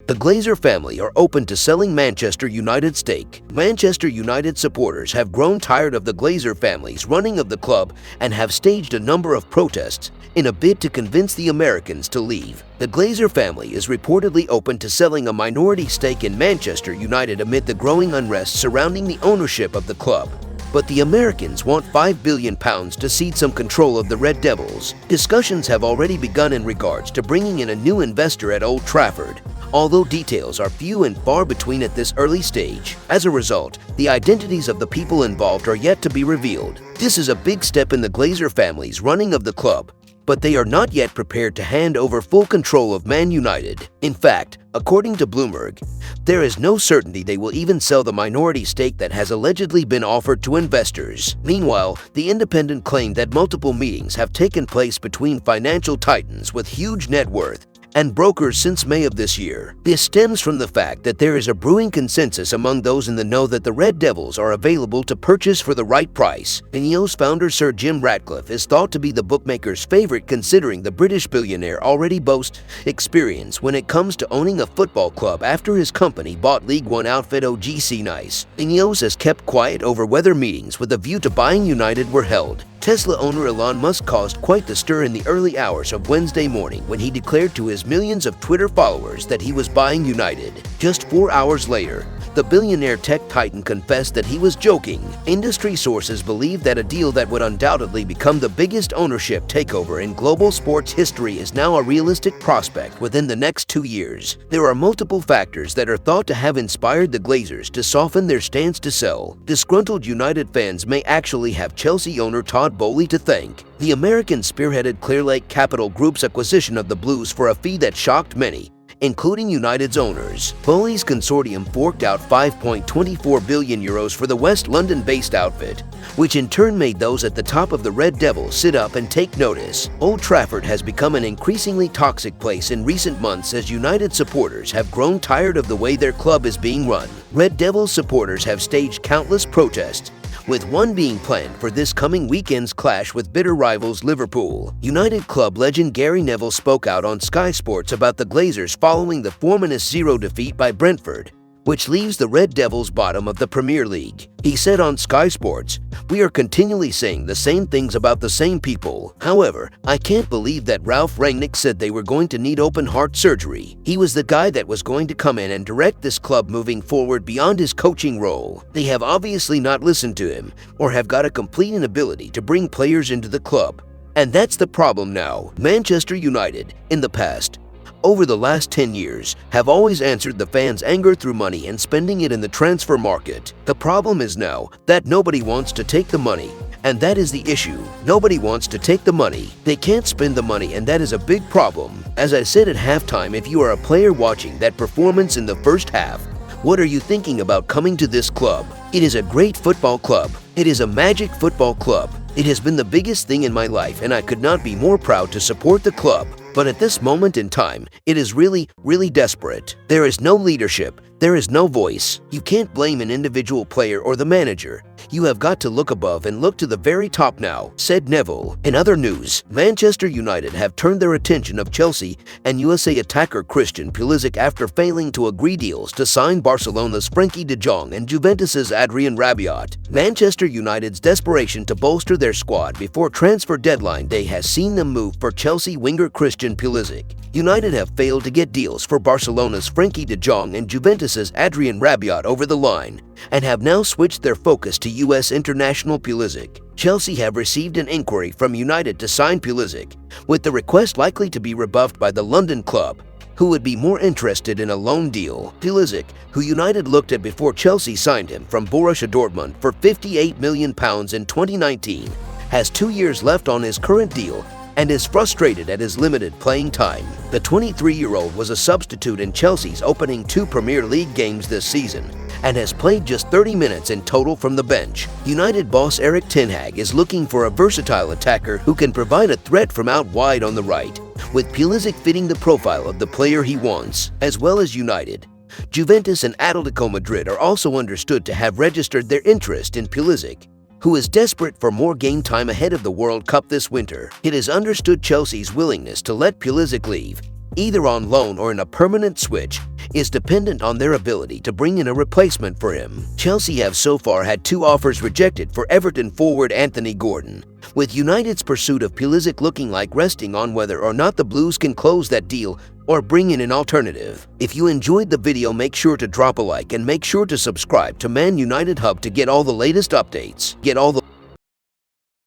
The Glazer family are open to selling Manchester United stake. Manchester United supporters have grown tired of the Glazer family's running of the club and have staged a number of protests in a bid to convince the Americans to leave. The Glazer family is reportedly open to selling a minority stake in Manchester United amid the growing unrest surrounding the ownership of the club. But the Americans want £5 billion to cede some control of the Red Devils. Discussions have already begun in regards to bringing in a new investor at Old Trafford, although details are few and far between at this early stage. As a result, the identities of the people involved are yet to be revealed. This is a big step in the Glazer family's running of the club, but they are not yet prepared to hand over full control of Man United. In fact, according to Bloomberg, there is no certainty they will even sell the minority stake that has allegedly been offered to investors. Meanwhile, The Independent claimed that multiple meetings have taken place between financial titans with huge net worth and brokers since May of this year. This stems from the fact that there is a brewing consensus among those in the know that the Red Devils are available to purchase for the right price. Ineos founder Sir Jim Ratcliffe is thought to be the bookmaker's favorite, considering the British billionaire already boasts experience when it comes to owning a football club after his company bought League One outfit OGC Nice. Ineos has kept quiet over whether meetings with a view to buying United were held. Tesla owner Elon Musk caused quite the stir in the early hours of Wednesday morning when he declared to his millions of Twitter followers that he was buying United. Just 4 hours later, the billionaire tech titan confessed that he was joking. Industry sources believe that a deal that would undoubtedly become the biggest ownership takeover in global sports history is now a realistic prospect within the next 2 years. There are multiple factors that are thought to have inspired the Glazers to soften their stance to sell. Disgruntled United fans may actually have Chelsea owner Todd Boehly to thank. The American spearheaded Clearlake Capital Group's acquisition of the Blues for a fee that shocked many, including United's owners. Boehly's consortium forked out €5.24 billion for the West London-based outfit, which in turn made those at the top of the Red Devils sit up and take notice. Old Trafford has become an increasingly toxic place in recent months as United supporters have grown tired of the way their club is being run. Red Devils supporters have staged countless protests, with one being planned for this coming weekend's clash with bitter rivals Liverpool. United club legend Gary Neville spoke out on Sky Sports about the Glazers following the 4-0 defeat by Brentford, which leaves the Red Devils bottom of the Premier League. He said on Sky Sports, "We are continually saying the same things about the same people. However, I can't believe that Ralph Rangnick said they were going to need open heart surgery. He was the guy that was going to come in and direct this club moving forward beyond his coaching role. They have obviously not listened to him, or have got a complete inability to bring players into the club. And that's the problem now." Manchester United, in the past, over the last 10 years, have always answered the fans' anger through money and spending it in the transfer market. The problem is now that nobody wants to take the money, and that is the issue. Nobody wants to take the money. They can't spend the money, and that is a big problem. As I said at halftime, if you are a player watching that performance in the first half, what are you thinking about coming to this club? It is a great football club. It is a magic football club. It has been the biggest thing in my life, and I could not be more proud to support the club. But at this moment in time, it is really desperate. There is no leadership. There is no voice. You can't blame an individual player or the manager. You have got to look above and look to the very top now," said Neville. In other news, Manchester United have turned their attention of Chelsea and USA attacker Christian Pulisic after failing to agree deals to sign Barcelona's Frenkie de Jong and Juventus's Adrien Rabiot. Manchester United's desperation to bolster their squad before transfer deadline day has seen them move for Chelsea winger Christian Pulisic. United have failed to get deals for Barcelona's Frenkie de Jong and Juventus's Adrien Rabiot over the line, and have now switched their focus to US international Pulisic. Chelsea have received an inquiry from United to sign Pulisic, with the request likely to be rebuffed by the London club, who would be more interested in a loan deal. Pulisic, who United looked at before Chelsea signed him from Borussia Dortmund for £58 million in 2019, has 2 years left on his current deal and is frustrated at his limited playing time. The 23-year-old was a substitute in Chelsea's opening 2 Premier League games this season and has played just 30 minutes in total from the bench. United boss Erik ten Hag is looking for a versatile attacker who can provide a threat from out wide on the right, with Pulisic fitting the profile of the player he wants. As well as United, Juventus and Atletico Madrid are also understood to have registered their interest in Pulisic, who is desperate for more game time ahead of the World Cup this winter. It is understood Chelsea's willingness to let Pulisic leave, either on loan or in a permanent switch, is dependent on their ability to bring in a replacement for him. Chelsea have so far had 2 offers rejected for Everton forward Anthony Gordon, with United's pursuit of Puliic looking like resting on whether or not the Blues can close that deal or bring in an alternative. If you enjoyed the video, make sure to drop a like and make sure to subscribe to Man United Hub to get all the latest updates.